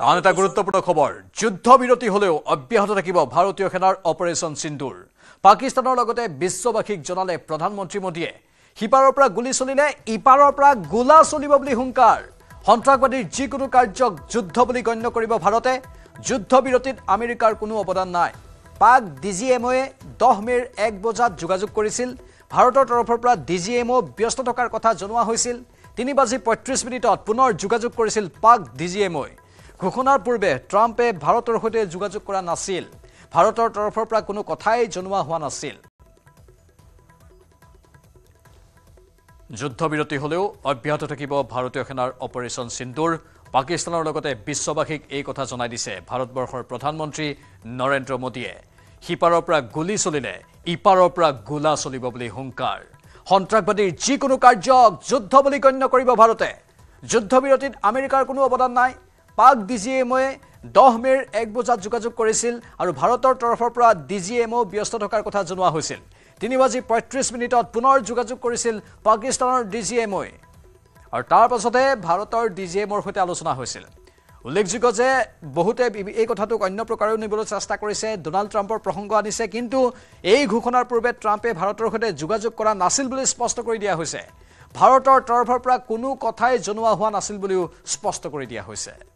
আন এটা গুৰুত্বপূৰ্ণ খবৰ যুদ্ধ বিৰতি হলেও অব্যাহত থাকিব ভাৰতীয় সেনাৰ অপাৰেশ্যন সিন্দুৰ পাকিস্তানৰ লগতে বিশ্ববাসীক জনালে প্ৰধানমন্ত্ৰী মোদীয়ে হিপাৰৰ পৰা গুলি চলিলে ইপাৰৰ পৰা গোলা চলিব বুলি হুংকাৰ সন্ত্ৰাসবাদীৰ যিকোনো কাৰ্যক যুদ্ধ বুলি গণ্য কৰিব ভাৰতে যুদ্ধ বিৰতিত আমেৰিকাৰ কোনো অৱদান নাই পাক ডিজিএমঅয়ে 10 মেৰ 1 বজাত যোগাযোগ কৰিছিল ভাৰতৰ তৰফৰ পৰা ডিজিএমঅ ব্যস্ত থকাৰ কথা জনোৱা হৈছিল 3:35 মিনিটত পুনৰ যোগাযোগ কৰিছিল পাক ডিজিএমঅয়ে ঘোষণাৰ পূৰ্বে ট্ৰাম্পে ভাৰতৰ সৈতে যোগাযোগ কৰা নাছিল ভাৰতৰ তৰফৰ পৰা কোনো কথাই জনোৱা হোৱা নাছিল যুদ্ধ বিৰতি হলেও অব্যাহত থাকিব ভাৰতীয় সেনাৰ অপাৰেশ্যন সিন্দুৰ পাকিস্তানৰ লগতে বিশ্ববাসীক এই কথা জনাই দিছে ভাৰতবৰ্ষৰ প্ৰধানমন্ত্ৰী নৰেন্দ্ৰ মোদীয়ে হিপাৰৰ পৰা গুলি চলিলে ইপাৰৰ পৰা গোলা চলিব বুলি হুংকাৰ সন্ত্ৰাসবাদীৰ যিকোনো কাৰ্যক যুদ্ধ বুলি গণ্য কৰিব ভাৰতে যুদ্ধ বিৰতিত আমেৰিকাৰ কোনো অৱদান নাই পাক ডিজিএমঅয়ে 10 মেৰ 1 বজাত যোগাযোগ কৰিছিল আৰু ভাৰতৰ তৰফৰ পৰা ডিজিএমঅ ব্যস্ত থকাৰ কথা জনোৱা হৈছিল 3:35 মিনিটত পুনৰ যোগাযোগ কৰিছিল পাকিস্তানৰ ডিজিএমঅয়ে আৰু তাৰ পাছতে ভাৰতৰ ডিজিএমঅৰ সৈতে আলোচনা হৈছিল উল্লেখযোগ্য যে বহুতে এই কথাটোক অন্য প্ৰকাৰেও নিবলৈ চেষ্টা কৰিছে ডোনাল্ড ট্ৰাম্পৰ প্ৰসংগ আনিছে কিন্তু এই ঘোষণাৰ পূৰ্বে ট্ৰাম্পে ভাৰতৰ সৈতে যোগাযোগ কৰা নাছিল বুলি স্পষ্ট কৰি দিয়া হৈছে ভাৰতৰ তৰফৰ পৰা কোনো কথাই জনোৱা হোৱা নাছিল বুলিও স্পষ্ট কৰি দিয়া হৈছে